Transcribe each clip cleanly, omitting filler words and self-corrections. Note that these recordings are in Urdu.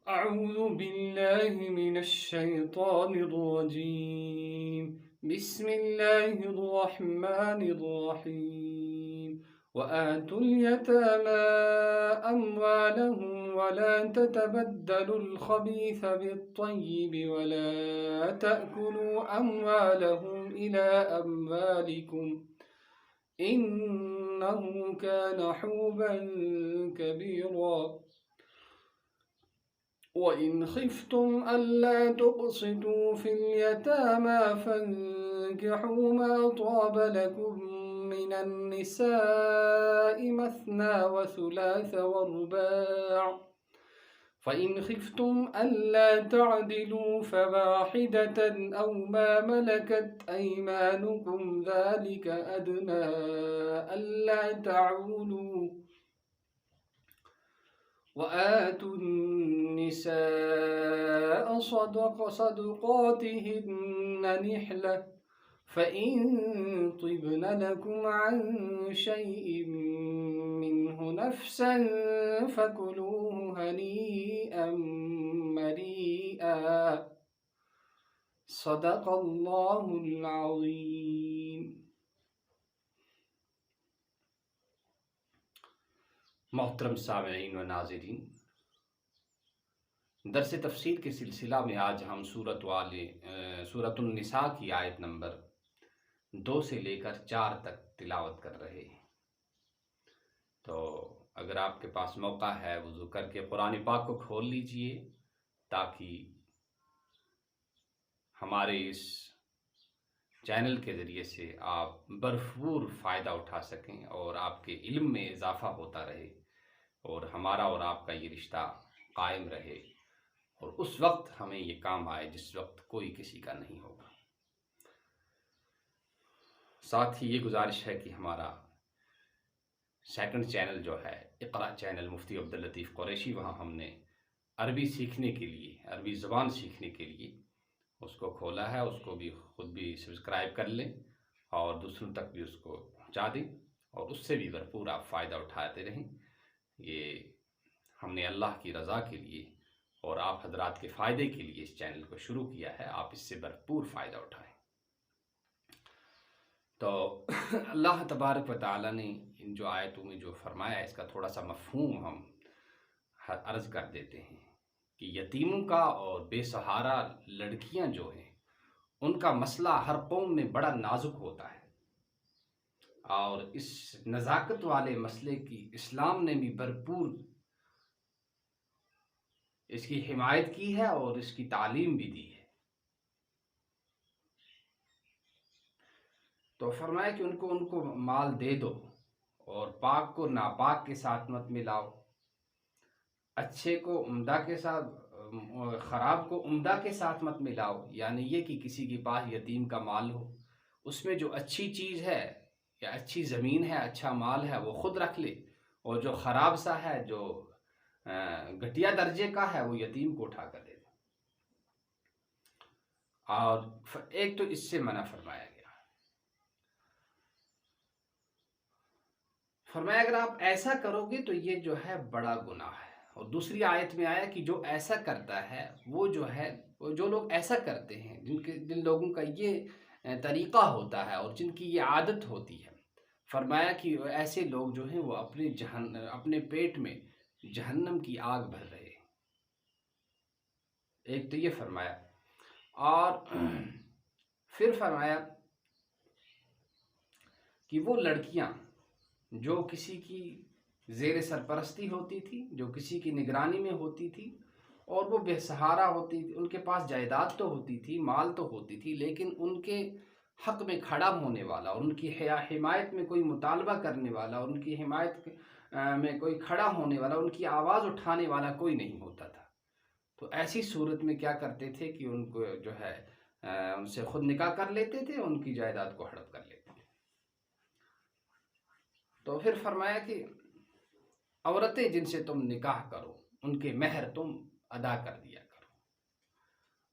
أعوذ بالله من الشيطان الرجيم. بسم الله الرحمن الرحيم. وآتوا اليتامى أموالهم ولا تتبدلوا الخبيث بالطيب ولا تأكلوا أموالهم إلى أموالكم إنه كان حوبا كبيرا. وإن خفتم ألا تقسطوا في اليتامى فانكحوا ما طاب لكم من النساء مثنى وثلاث ورباع، فإن خفتم ألا تعدلوا فواحدة أو ما ملكت أيمانكم ذلك أدنى ألا تعولوا. وآتوا النساء صدقاتهن نحلة، فإن طبن لكم عن شيء منه نفسا فكلوه هنيئا مريئا. صدق اللہ العظیم. محترم سامعین و ناظرین، درس تفسیر کے سلسلہ میں آج ہم سورۃ النساء کی آیت نمبر 2 سے لے کر 4 تک تلاوت کر رہے ہیں. تو اگر آپ کے پاس موقع ہے وضو کر کے قرآن پاک کو کھول لیجئے تاکہ ہمارے اس چینل کے ذریعے سے آپ بھرپور فائدہ اٹھا سکیں اور آپ کے علم میں اضافہ ہوتا رہے اور ہمارا اور آپ کا یہ رشتہ قائم رہے اور اس وقت ہمیں یہ کام آئے جس وقت کوئی کسی کا نہیں ہوگا. ساتھ ہی یہ گزارش ہے کہ ہمارا سیکنڈ چینل جو ہے اقرا چینل مفتی عبداللطیف قریشی، وہاں ہم نے عربی سیکھنے کے لیے، عربی زبان سیکھنے کے لیے اس کو کھولا ہے. اس کو بھی خود بھی سبسکرائب کر لیں اور دوسروں تک بھی اس کو پہنچا دیں اور اس سے بھی بھرپور آپ فائدہ اٹھاتے رہیں. یہ ہم نے اللہ کی رضا کے لیے اور آپ حضرات کے فائدے کے لیے اس چینل کو شروع کیا ہے. آپ اس سے بھرپور فائدہ اٹھائیں. تو اللہ تبارک و تعالیٰ نے ان جو آیتوں میں جو فرمایا ہے اس کا تھوڑا سا مفہوم ہم عرض کر دیتے ہیں کہ یتیموں کا اور بے سہارا لڑکیاں جو ہیں ان کا مسئلہ ہر قوم میں بڑا نازک ہوتا ہے اور اس نزاکت والے مسئلے کی اسلام نے بھی بھرپور اس کی حمایت کی ہے اور اس کی تعلیم بھی دی ہے. تو فرمایا کہ ان کو مال دے دو اور پاک کو ناپاک کے ساتھ مت ملاؤ، اچھے کو عمدہ کے ساتھ، خراب کو عمدہ کے ساتھ مت ملاؤ. یعنی یہ کہ کسی کے پاس یتیم کا مال ہو، اس میں جو اچھی چیز ہے یا اچھی زمین ہے، اچھا مال ہے وہ خود رکھ لے، اور جو خراب سا ہے، جو گھٹیا درجے کا ہے، وہ یتیم کو اٹھا کر دے دو. اور ایک تو اس سے منع فرمایا گیا. فرمایا اگر آپ ایسا کرو گے تو یہ جو ہے بڑا گناہ ہے. اور دوسری آیت میں آیا کہ جو ایسا کرتا ہے وہ جو ہے، جو لوگ ایسا کرتے ہیں، جن لوگوں کا یہ طریقہ ہوتا ہے اور جن کی یہ عادت ہوتی ہے، فرمایا کہ ایسے لوگ جو ہیں وہ اپنے پیٹ میں جہنم کی آگ بھر رہے ہیں. ایک تو یہ فرمایا. اور پھر فرمایا کہ وہ لڑکیاں جو کسی کی زیر سرپرستی ہوتی تھی، جو کسی کی نگرانی میں ہوتی تھی اور وہ بے سہارا ہوتی تھی، ان کے پاس جائیداد تو ہوتی تھی، مال تو ہوتی تھی، لیکن ان کے حق میں کھڑا ہونے والا اور ان کی حمایت میں کوئی مطالبہ کرنے والا اور ان کی حمایت میں کوئی کھڑا ہونے والا، ان کی آواز اٹھانے والا کوئی نہیں ہوتا تھا. تو ایسی صورت میں کیا کرتے تھے کہ ان کو جو ہے ان سے خود نکاح کر لیتے تھے، ان کی جائیداد کو ہڑپ کر لیتے تھے. تو پھر فرمایا کہ عورتیں جن سے تم نکاح کرو ان کے مہر تم ادا کر دیا کرو.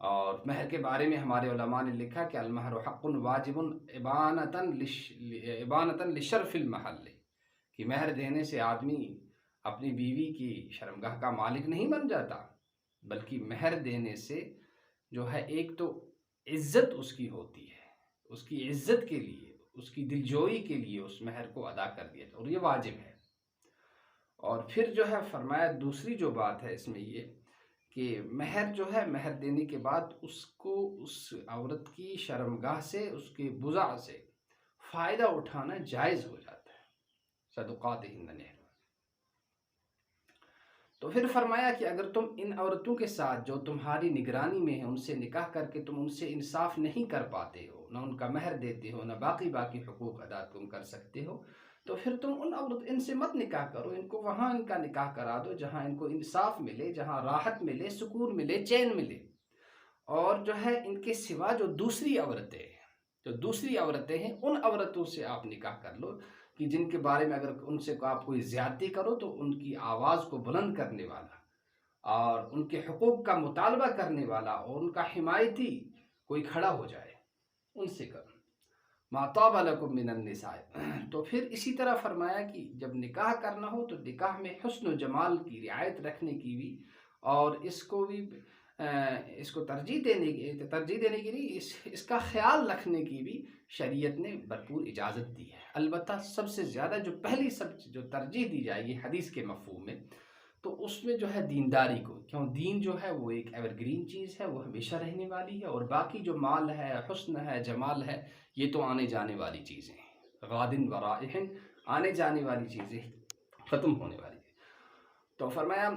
اور مہر کے بارے میں ہمارے علماء نے لکھا کہ المہر حق واجب ابانۃ لشرف المحل، کہ مہر دینے سے آدمی اپنی بیوی کی شرمگاہ کا مالک نہیں بن جاتا بلکہ مہر دینے سے جو ہے ایک تو عزت اس کی ہوتی ہے، اس کی عزت کے لیے، اس کی دلجوئی کے لیے اس مہر کو ادا کر دیا جائے، اور یہ واجب ہے۔ اور پھر جو ہے فرمایا دوسری جو بات ہے اس میں یہ کہ مہر جو ہے، مہر دینے کے بعد اس کو اس عورت کی شرمگاہ سے، اس کے بزع سے فائدہ اٹھانا جائز ہو جاتا ہے، صدقاتہن نحلہ۔ تو پھر فرمایا کہ اگر تم ان عورتوں کے ساتھ جو تمہاری نگرانی میں ہیں ان سے نکاح کر کے تم ان سے انصاف نہیں کر پاتے ہو، نہ ان کا مہر دیتے ہو، نہ باقی حقوق ادا تم کر سکتے ہو، تو پھر تم ان سے مت نکاح کرو، ان کو وہاں ان کا نکاح کرا دو جہاں ان کو انصاف ملے، جہاں راحت ملے، سکون ملے، چین ملے۔ اور جو ہے ان کے سوا جو دوسری عورتیں ہیں ان عورتوں سے آپ نکاح کر لو کہ جن کے بارے میں اگر ان سے آپ کوئی زیادتی کرو تو ان کی آواز کو بلند کرنے والا اور ان کے حقوق کا مطالبہ کرنے والا اور ان کا حمایتی کوئی کھڑا ہو جائے، ان سے کرو۔ ما طاب لکم من النساء۔ تو پھر اسی طرح فرمایا کہ جب نکاح کرنا ہو تو نکاح میں حسن و جمال کی رعایت رکھنے کی بھی، اور اس کو ترجیح دینے کی نہیں، اس کا خیال رکھنے کی بھی شریعت نے بھرپور اجازت دی ہے۔ البتہ سب سے زیادہ جو ترجیح دی جائے گی حدیث کے مفہوم میں، تو اس میں جو ہے دینداری کو، کیوں دین جو ہے وہ ایک ایور گرین چیز ہے، وہ ہمیشہ رہنے والی ہے، اور باقی جو مال ہے، حسن ہے، جمال ہے، یہ تو آنے جانے والی چیزیں ہیں، غادن ورائحن، آنے جانے والی چیزیں، ختم ہونے والی چیزیں۔ تو فرمایا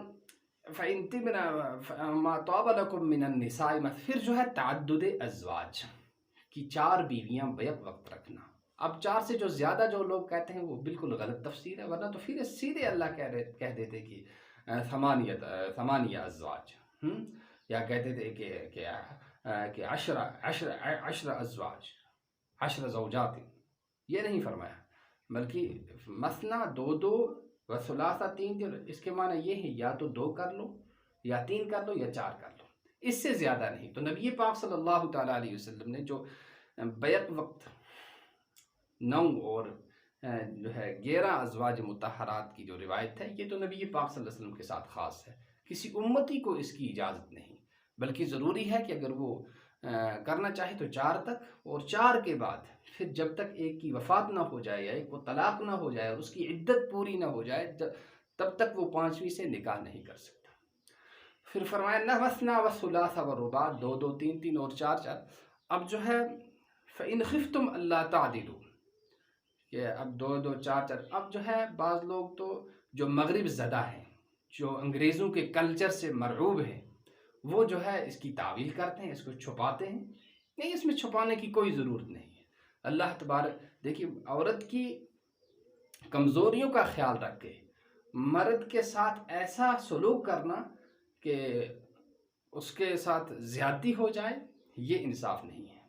فَإِن تِبْنَ مَا طَابَ لَكُم مِّنَ النِّسَاءِ، پھر جو ہے تعدد ازواج کی 4 بیویاں بیک وقت رکھنا۔ اب 4 سے جو زیادہ جو لوگ کہتے ہیں وہ بالکل غلط تفسیر ہے، ورنہ تو پھر سیدھے اللہ کہہ دیتے کہ ثمانیہ ازواج، یا کہتے تھے کہ عشر ازواج، 10 زوجات۔ یہ نہیں فرمایا، بلکہ مثنا 2 و ثلاثہ 3، اس کے معنی یہ ہے یا تو 2 کر لو، یا 3 کر لو، یا 4 کر لو، اس سے زیادہ نہیں۔ تو نبی پاک صلی اللہ تعالیٰ علیہ وسلم نے جو بیک وقت 9 اور جو ہے 11 ازواج مطہرات کی جو روایت ہے، یہ تو نبی پاک صلی اللہ علیہ وسلم کے ساتھ خاص ہے، کسی امتی کو اس کی اجازت نہیں، بلکہ ضروری ہے کہ اگر وہ کرنا چاہے تو 4 تک، اور 4 کے بعد پھر جب تک ایک کی وفات نہ ہو جائے یا ایک کو طلاق نہ ہو جائے اور اس کی عدت پوری نہ ہو جائے، تب تک وہ 5ویں سے نکاح نہیں کر سکتا۔ پھر فرمایا نہ مثنا و ثلاث و رباع، 2 3 3 اور 4 4۔ اب جو ہے فَإِنْ خِفْتُمْ أَلَّا تَعْدِلُوا، کہ اب 2 2 4 4۔ اب جو ہے بعض لوگ تو جو مغرب زدہ ہیں، جو انگریزوں کے کلچر سے مرعوب ہیں، وہ جو ہے اس کی تعویل کرتے ہیں، اس کو چھپاتے ہیں۔ نہیں، اس میں چھپانے کی کوئی ضرورت نہیں ہے۔ اللہ تبارک، دیکھیے عورت کی کمزوریوں کا خیال رکھ کے مرد کے ساتھ ایسا سلوک کرنا کہ اس کے ساتھ زیادتی ہو جائے، یہ انصاف نہیں ہے۔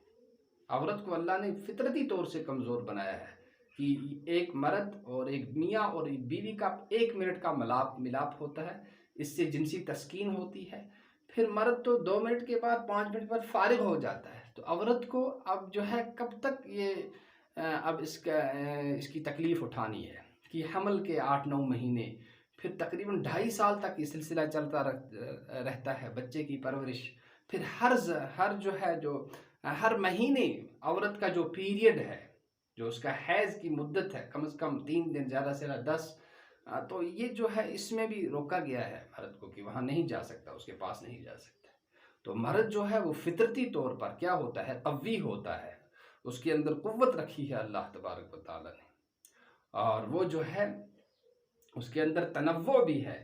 عورت کو اللہ نے فطرتی طور سے کمزور بنایا ہے کہ ایک مرد اور ایک میاں اور ایک بیوی کا 1 منٹ کا ملاپ ہوتا ہے، اس سے جنسی تسکین ہوتی ہے، پھر مرد تو 2 منٹ کے بعد 5 منٹ بعد فارغ ہو جاتا ہے۔ تو عورت کو اب جو ہے کب تک یہ اب اس کی تکلیف اٹھانی ہے کہ حمل کے 8 9 مہینے، پھر تقریباً 2.5 سال تک یہ سلسلہ چلتا رہتا ہے، بچے کی پرورش، پھر ہر مہینے عورت کا جو پیریڈ ہے، جو اس کا حیض کی مدت ہے، کم از کم 3 دن، زیادہ سے زیادہ 10، تو یہ جو ہے اس میں بھی روکا گیا ہے مرد کو کہ وہاں نہیں جا سکتا، اس کے پاس نہیں جا سکتا۔ تو مرد جو ہے وہ فطرتی طور پر کیا ہوتا ہے، قوی ہوتا ہے، اس کے اندر قوت رکھی ہے اللہ تبارک و تعالیٰ نے، اور وہ جو ہے اس کے اندر تنوع بھی ہے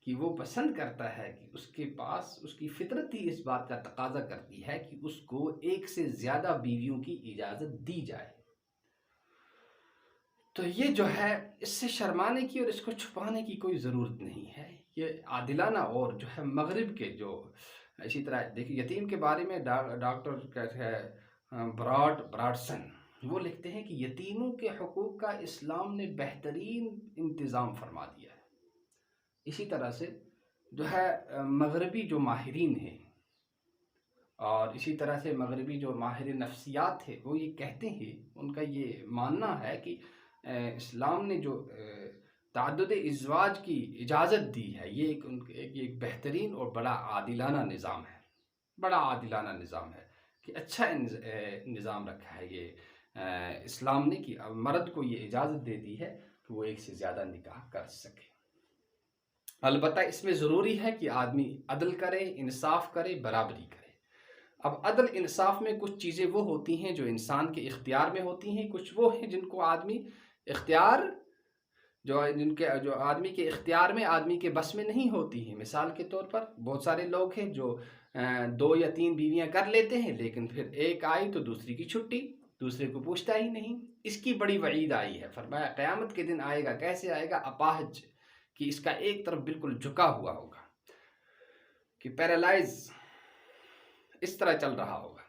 کہ وہ پسند کرتا ہے کہ اس کے پاس، اس کی فطرت ہی اس بات کا تقاضا کرتی ہے کہ اس کو 1 سے زیادہ بیویوں کی اجازت دی جائے۔ تو یہ جو ہے اس سے شرمانے کی اور اس کو چھپانے کی کوئی ضرورت نہیں ہے، یہ عادلانہ۔ اور جو ہے مغرب کے جو اسی طرح دیکھیں یتیم کے بارے میں ڈاکٹر براڈسن وہ لکھتے ہیں کہ یتیموں کے حقوق کا اسلام نے بہترین انتظام فرما دیا ہے۔ اسی طرح سے جو ہے مغربی جو ماہرین ہیں، اور اسی طرح سے مغربی جو ماہر نفسیات ہیں، وہ یہ کہتے ہیں، ان کا یہ ماننا ہے کہ اسلام نے جو تعدد ازواج کی اجازت دی ہے، یہ ایک بہترین اور بڑا عادلانہ نظام ہے، بڑا عادلانہ نظام ہے کہ اچھا نظام رکھا ہے یہ اسلام نے کہ مرد کو یہ اجازت دے دی ہے کہ وہ ایک سے زیادہ نکاح کر سکے۔ البتہ اس میں ضروری ہے کہ آدمی عدل کرے، انصاف کرے، برابری کرے۔ اب عدل انصاف میں کچھ چیزیں وہ ہوتی ہیں جو انسان کے اختیار میں ہوتی ہیں، کچھ وہ ہیں جن کو آدمی اختیار جو آدمی کے اختیار میں، آدمی کے بس میں نہیں ہوتی ہیں۔ مثال کے طور پر بہت سارے لوگ ہیں جو 2 یا 3 بیویاں کر لیتے ہیں، لیکن پھر ایک آئی تو دوسری کی چھٹی، دوسرے کو پوچھتا ہی نہیں۔ اس کی بڑی وعید آئی ہے، فرمایا قیامت کے دن آئے گا، کیسے آئے گا؟ اپاہج، کہ اس کا ایک طرف بالکل جھکا ہوا ہوگا، کہ پیرالائز اس طرح چل رہا ہوگا،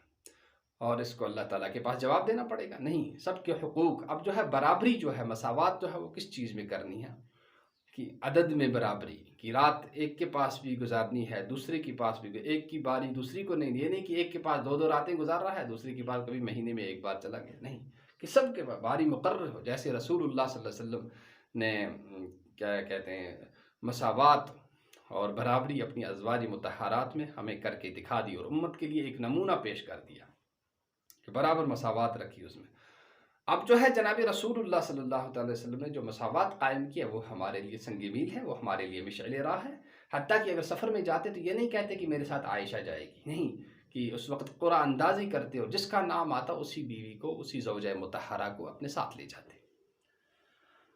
اور اس کو اللہ تعالیٰ کے پاس جواب دینا پڑے گا۔ نہیں، سب کے حقوق، اب جو ہے برابری جو ہے، مساوات جو ہے وہ کس چیز میں کرنی ہے؟ کہ عدد میں برابری، کہ رات ایک کے پاس بھی گزارنی ہے، دوسرے کے پاس بھی، ایک کی باری دوسری کو نہیں، یہ نہیں کہ ایک کے پاس 2 راتیں گزار رہا ہے، دوسری کی بار کبھی مہینے میں ایک بار چلا گیا، نہیں، کہ سب کے باری مقرر ہو۔ جیسے رسول اللہ صلی اللہ علیہ وسلم نے کیا کہتے ہیں مساوات اور برابری اپنی ازواج مطہرات میں ہمیں کر کے دکھا دی، اور امت کے لیے ایک نمونہ پیش کر دیا کہ برابر مساوات رکھی اس میں۔ اب جو ہے جناب رسول اللہ صلی اللہ تعالی وسلم نے جو مساوات قائم کیا وہ ہمارے لیے سنگ میل ہے، وہ ہمارے لیے مشعل راہ ہے۔ حتیٰ کہ اگر سفر میں جاتے تو یہ نہیں کہتے کہ میرے ساتھ عائشہ جائے گی، نہیں، کہ اس وقت قرعہ اندازی کرتے اور جس کا نام آتا اسی بیوی کو، اسی زوجہ مطہرہ کو اپنے ساتھ لے جاتے۔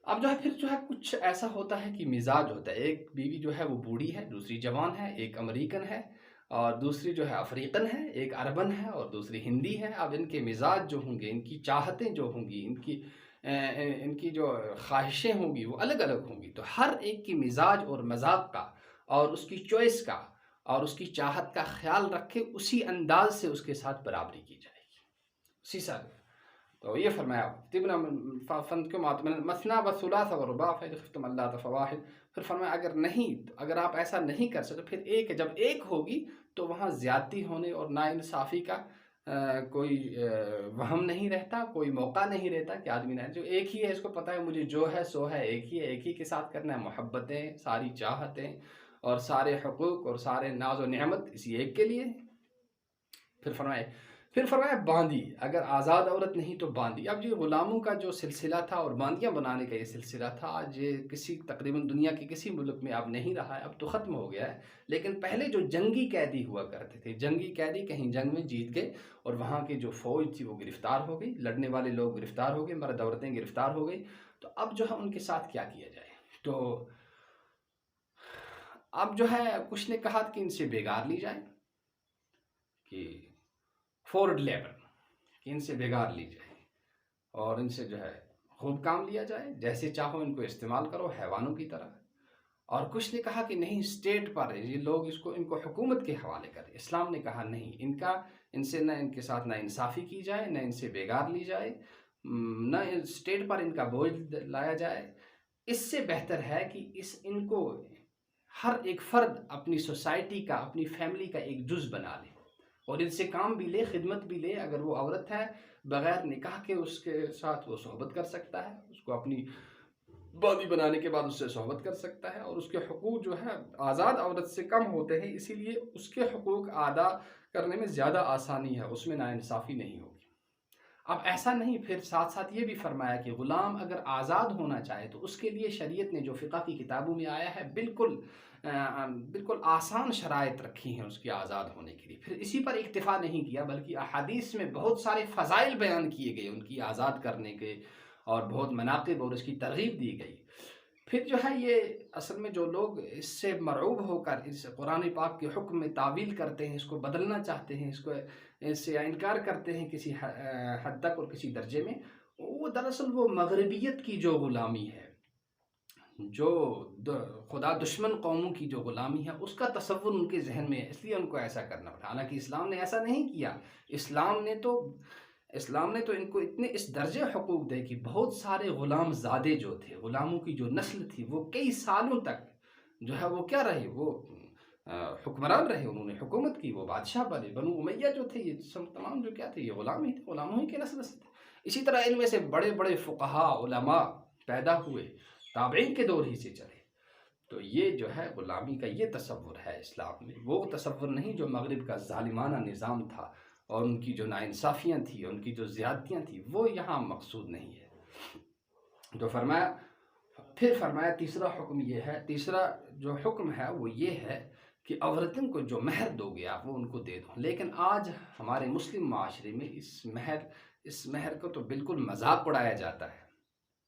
اب جو ہے پھر جو ہے کچھ ایسا ہوتا ہے کہ مزاج ہوتا ہے، ایک بیوی جو ہے وہ بوڑھی ہے، دوسری جوان ہے، ایک امریکن ہے اور دوسری جو ہے افریقن ہے، ایک عربن ہے اور دوسری ہندی ہے۔ اب ان کے مزاج جو ہوں گے، ان کی چاہتیں جو ہوں گی، ان کی جو خواہشیں ہوں گی وہ الگ الگ ہوں گی، تو ہر ایک کی مزاج اور مذاق کا اور اس کی چوائس کا اور اس کی چاہت کا خیال رکھے، اسی انداز سے اس کے ساتھ برابری کی جائے گی، اسی ساتھ۔ تو یہ فرمایا مثنا و ثلاث و رباع فإن خفتم اللہ فواحد۔ پھر فرمایا اگر آپ ایسا نہیں کر سکتے، پھر ایک، جب ایک ہوگی تو وہاں زیادتی ہونے اور ناانصافی کا کوئی وہم نہیں رہتا، کوئی موقع نہیں رہتا کہ آدمی نہ، جو ایک ہی ہے اس کو پتہ ہے مجھے جو ہے سو ہے، ایک ہی کے ساتھ کرنا ہے، محبتیں، ساری چاہتیں اور سارے حقوق اور سارے ناز و نعمت اسی ایک کے لیے۔ پھر فرمایا باندی، اگر آزاد عورت نہیں تو باندی۔ اب یہ غلاموں کا جو سلسلہ تھا اور باندیاں بنانے کا یہ سلسلہ تھا، آج یہ تقریباً دنیا کے کسی ملک میں اب نہیں رہا ہے، اب تو ختم ہو گیا ہے۔ لیکن پہلے جو جنگی قیدی ہوا کرتے تھے، جنگی قیدی کہیں جنگ میں جیت گئے اور وہاں کی جو فوج تھی وہ گرفتار ہو گئی، لڑنے والے لوگ گرفتار ہو گئے، مرد عورتیں گرفتار ہو گئی، تو اب جو ہے ان کے ساتھ کیا کیا جائے؟ تو اب جو ہے کچھ نے کہا کہ ان سے بیگار لی جائے، کہ فورڈ لیبر، کہ ان سے بیگار لی جائے اور ان سے جو ہے خوب کام لیا جائے، جیسے چاہو ان کو استعمال کرو حیوانوں کی طرح۔ اور کچھ نے کہا کہ نہیں، اسٹیٹ پر یہ لوگ ان کو حکومت کے حوالے کریں۔ اسلام نے کہا نہیں، ان سے نہ ان کے ساتھ نہ انصافی کی جائے، نہ ان سے بیگار لی جائے، نہ اسٹیٹ پر ان کا بوجھ لایا جائے۔ اس سے بہتر ہے کہ ان کو ہر ایک فرد اپنی سوسائٹی کا، اپنی فیملی کا ایک جز بنا لے اور ان سے کام بھی لے، خدمت بھی لے۔ اگر وہ عورت ہے بغیر نکاح کے اس کے ساتھ وہ صحبت کر سکتا ہے، اس کو اپنی باندی بنانے کے بعد اس سے صحبت کر سکتا ہے، اور اس کے حقوق جو ہے آزاد عورت سے کم ہوتے ہیں، اسی لیے اس کے حقوق ادا کرنے میں زیادہ آسانی ہے، اس میں ناانصافی نہیں ہوگی۔ اب ایسا نہیں، پھر ساتھ ساتھ یہ بھی فرمایا کہ غلام اگر آزاد ہونا چاہے تو اس کے لیے شریعت نے جو فقہ کی کتابوں میں آیا ہے بالکل آسان شرائط رکھی ہیں اس کے آزاد ہونے کے لیے۔ پھر اسی پر اکتفا نہیں کیا بلکہ احادیث میں بہت سارے فضائل بیان کیے گئے ان کی آزاد کرنے کے، اور بہت مناقب اور اس کی ترغیب دی گئی۔ پھر جو ہے یہ اصل میں جو لوگ اس سے مرعوب ہو کر اس قرآن پاک کے حکم میں تعویل کرتے ہیں، اس کو بدلنا چاہتے ہیں، اس سے انکار کرتے ہیں کسی حد تک اور کسی درجے میں، وہ دراصل وہ مغربیت کی جو غلامی ہے، جو خدا دشمن قوموں کی جو غلامی ہے، اس کا تصور ان کے ذہن میں ہے، اس لیے ان کو ایسا کرنا پڑا۔ حالانکہ اسلام نے ایسا نہیں کیا۔ اسلام نے تو ان کو اتنے اس درجے حقوق دے کہ بہت سارے غلام زادے جو تھے، غلاموں کی جو نسل تھی، وہ کئی سالوں تک جو ہے وہ کیا رہے، وہ حکمران رہے، انہوں نے حکومت کی، وہ بادشاہ بنے۔ بنو امیہ جو تھے، یہ تمام جو کیا تھے، یہ غلام ہی تھے، غلاموں ہی کے نسل سے تھے۔ اسی طرح ان میں سے بڑے بڑے فقہاء علماء پیدا ہوئے، تابعین کے دور ہی سے چلے۔ تو یہ جو ہے غلامی کا یہ تصور ہے اسلام میں، وہ تصور نہیں جو مغرب کا ظالمانہ نظام تھا اور ان کی جو ناانصافیاں تھیں، ان کی جو زیادتیاں تھیں، وہ یہاں مقصود نہیں ہے۔ تو فرمایا تیسرا حکم یہ ہے، تیسرا جو حکم ہے وہ یہ ہے کہ عورتوں کو جو مہر دو گے آپ وہ ان کو دے دو۔ لیکن آج ہمارے مسلم معاشرے میں اس مہر کو تو بالکل مذاق اڑایا جاتا ہے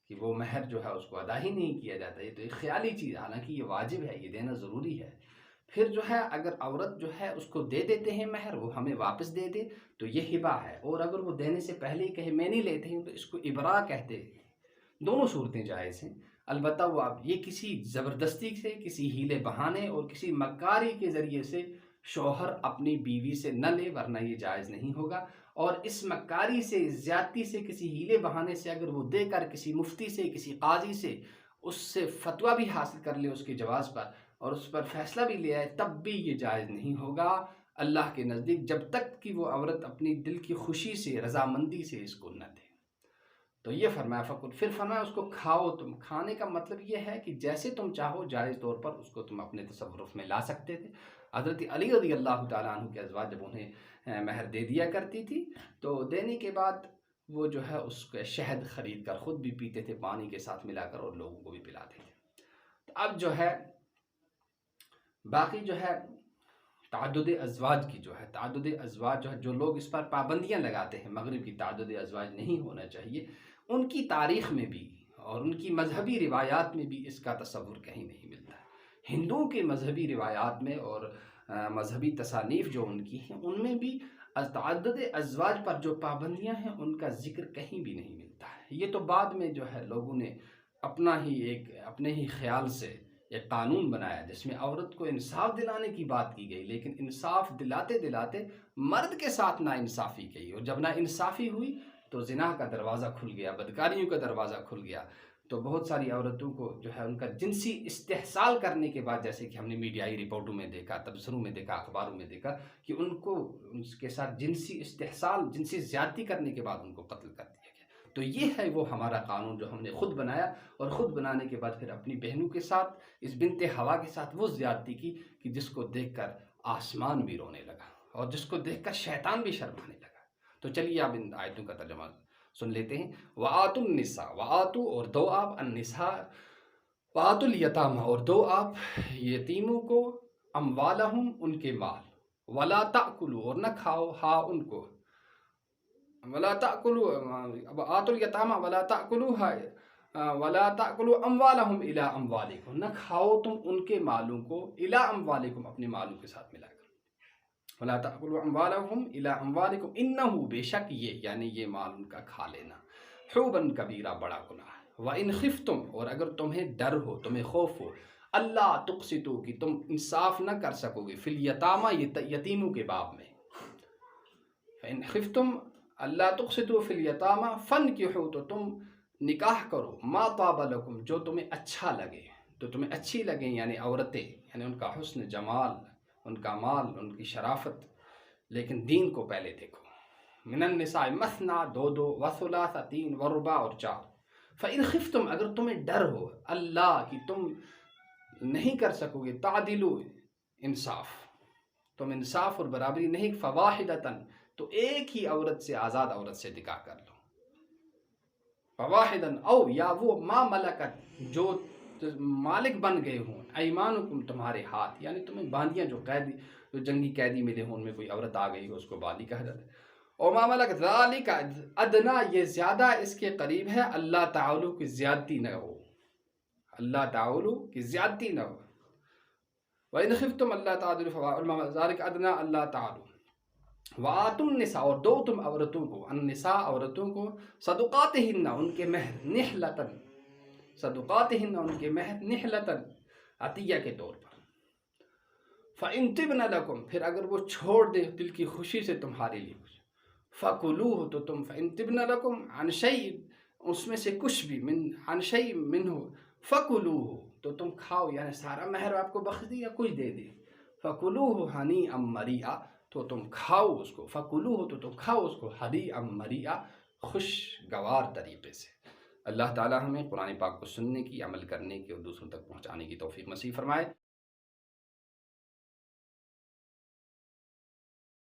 کہ وہ مہر جو ہے اس کو ادا ہی نہیں کیا جاتا، یہ تو ایک خیالی چیز ہے، حالانکہ یہ واجب ہے، یہ دینا ضروری ہے۔ پھر جو ہے اگر عورت جو ہے اس کو دے دیتے ہیں مہر، وہ ہمیں واپس دے دے تو یہ ہبہ ہے، اور اگر وہ دینے سے پہلے ہی کہے میں نہیں لیتے ہیں تو اس کو ابراء کہتے ہیں۔ دونوں صورتیں جائز ہیں، البتہ وہ اب یہ کسی زبردستی سے، کسی ہیلے بہانے اور کسی مکاری کے ذریعے سے شوہر اپنی بیوی سے نہ لے، ورنہ یہ جائز نہیں ہوگا۔ اور اس مکاری سے، زیادتی سے، کسی ہیلے بہانے سے اگر وہ دے کر کسی مفتی سے، کسی قاضی سے اس سے فتویٰ بھی حاصل کر لے اس کے جواز پر اور اس پر فیصلہ بھی لے آئے، تب بھی یہ جائز نہیں ہوگا اللہ کے نزدیک، جب تک کہ وہ عورت اپنی دل کی خوشی سے، رضامندی سے اس کو نہ دے۔ تو یہ فرمایا فکل، پھر فرمایا اس کو کھاؤ تم۔ کھانے کا مطلب یہ ہے کہ جیسے تم چاہو جائز طور پر اس کو تم اپنے تصرف میں لا سکتے تھے۔ حضرت علی رضی اللہ تعالیٰ عنہ کے ازواج جب انہیں مہر دے دیا کرتی تھی تو دینے کے بعد وہ جو ہے اس کے شہد خرید کر خود بھی پیتے تھے پانی کے ساتھ ملا کر اور لوگوں کو بھی پلاتے تھے۔ تو اب جو ہے باقی جو ہے تعدد ازواج کی جو ہے، تعدد ازواج جو ہے، جو لوگ اس پر پابندیاں لگاتے ہیں مغرب کی تعدد ازواج نہیں ہونا چاہیے، ان کی تاریخ میں بھی اور ان کی مذہبی روایات میں بھی اس کا تصور کہیں نہیں ملتا ہے۔ ہندوؤں کے مذہبی روایات میں اور مذہبی تصانیف جو ان کی ہیں ان میں بھی تعدد ازواج پر جو پابندیاں ہیں ان کا ذکر کہیں بھی نہیں ملتا ہے۔ یہ تو بعد میں جو ہے لوگوں نے اپنے ہی خیال سے ایک قانون بنایا جس میں عورت کو انصاف دلانے کی بات کی گئی، لیکن انصاف دلاتے دلاتے مرد کے ساتھ ناانصافی کی، اور جب ناانصافی ہوئی تو زنا کا دروازہ کھل گیا، بدکاریوں کا دروازہ کھل گیا۔ تو بہت ساری عورتوں کو جو ہے ان کا جنسی استحصال کرنے کے بعد، جیسے کہ ہم نے میڈیائی رپورٹوں میں دیکھا، تبصروں میں دیکھا، اخباروں میں دیکھا کہ ان کو ان کے ساتھ جنسی استحصال، جنسی زیادتی کرنے کے بعد ان کو قتل کر دیا گیا۔ تو یہ ہے وہ ہمارا قانون جو ہم نے خود بنایا، اور خود بنانے کے بعد پھر اپنی بہنوں کے ساتھ، اس بنت ہوا کے ساتھ وہ زیادتی کی کہ جس کو دیکھ کر آسمان بھی رونے لگا اور جس کو دیکھ کر شیطان بھی شرمانے لگا۔ تو چلیے آپ ان آیتوں کا ترجمہ سن لیتے ہیں۔ وَآتُوا النِّسَاءَ، وَآتُوا اور دو آپ، النساء وَآتُوا الْيَتَامَى اور دو آپ یتیموں کو، اموالہم ان کے مال، وَلَا تَأْكُلُوا اور نہ کھاؤ ہا ان کو، وَلَا تَأْكُلُوا وَآتُوا الْيَتَامَى وَلَا تَأْكُلُوهَا وَلَا تَأْكُلُوا أَمْوَالَهُمْ إِلَىٰ أَمْوَالِكُمْ، نہ کھاؤ تم ان کے مالوں کو، إِلَىٰ أَمْوَالِكُمْ اپنے مالوں کے ساتھ ملا کر، وَلَا تَأْكُلُوا أَمْوَالَهُمْ إِلَىٰ أَمْوَالِكُمْ إِنَّهُ بے شک یہ، یعنی یہ مال ان کا کھا لینا، حُوبًا کبیرہ بڑا گناہ ہے۔ وَإِنْ خِفْتُمْ اور اگر تمہیں ڈر ہو، تمہیں خوف ہو، اللہ تقسطوا کہ تم انصاف نہ کر سکو گے، فی الیتامیٰ یتیموں کے باب میں، فَإِنْ خِفْتُمْ اللہ تقسطوا فی الیتامیٰ فانکحوا تو تم نکاح کرو، ما طاب لکم جو تمہیں اچھا لگے، تو تمہیں اچھی لگیں، یعنی عورتیں، یعنی ان کا حسن جمال، ان کا مال، ان کی شرافت، لیکن دین کو پہلے دیکھو۔ من النساء مثنى دو دو، وثلاث تین، ورباع اور چار۔ فَإِنْ خِفْتُمْ اگر تمہیں ڈر ہو اللہ کہ تم نہیں کر سکو گے، تعدلوا انصاف، تم انصاف اور برابری نہیں، فواحدۃ تو ایک ہی عورت سے، آزاد عورت سے نکاح کر لو، فواحدن او یا وہ ما ملکت جو مالک بن گئے ہوں، ایمانکم تمہارے ہاتھ، یعنی تمہیں باندیاں جو جنگی قیدی ملے ہوں ان میں کوئی عورت آ گئی ہو، اس کو باندی کہا جاتا ہے۔ اور ما ملکت ذالک ادنا یہ زیادہ اس کے قریب ہے، اللہ تعالی کی زیادتی نہ ہو، اللہ تعالی کی زیادتی نہ ہو۔ وَإِنْ خِفْتُمْ أَلَّا تَعْدِلُوا ذَلِكَ أَدْنَىٰ أَلَّا تَعْدِلُوا وَآتُوا النِّسَاءَ اور دو تم عورتوں کو، النساء عورتوں کو، صدقاتہن ان کے مہر، نحلتن صدقاتہن ان کے مہر، نحلتن عطیہ کے طور پر۔ فَإِنْ طِبْنَ لَكُمْ پھر اگر وہ چھوڑ دے دل کی خوشی سے تمہارے لیے کچھ، فَكُلُوهُ تو تم، فَإِنْ طِبْنَ لَكُمْ عَنْ شَيْءٍ اس میں سے کچھ بھی، عَنْ شَيْءٍ مِّنْهُ فَكُلُوهُ تو تم کھاؤ، یعنی سارا مہر آپ کو بخش دیا، کچھ دے دے، فَكُلُوهُ ہَنِيئًا مَرِيئًا تو تم کھاؤ اس کو، فَكُلُوهُ تو تم کھاؤ اس کو، ہَنِيئًا مَرِيئًا خوشگوار طریقے سے۔ اللہ تعالی ہمیں قرآن پاک کو سننے کی، عمل کرنے کی اور دوسروں تک پہنچانے کی توفیق نصیب فرمائے۔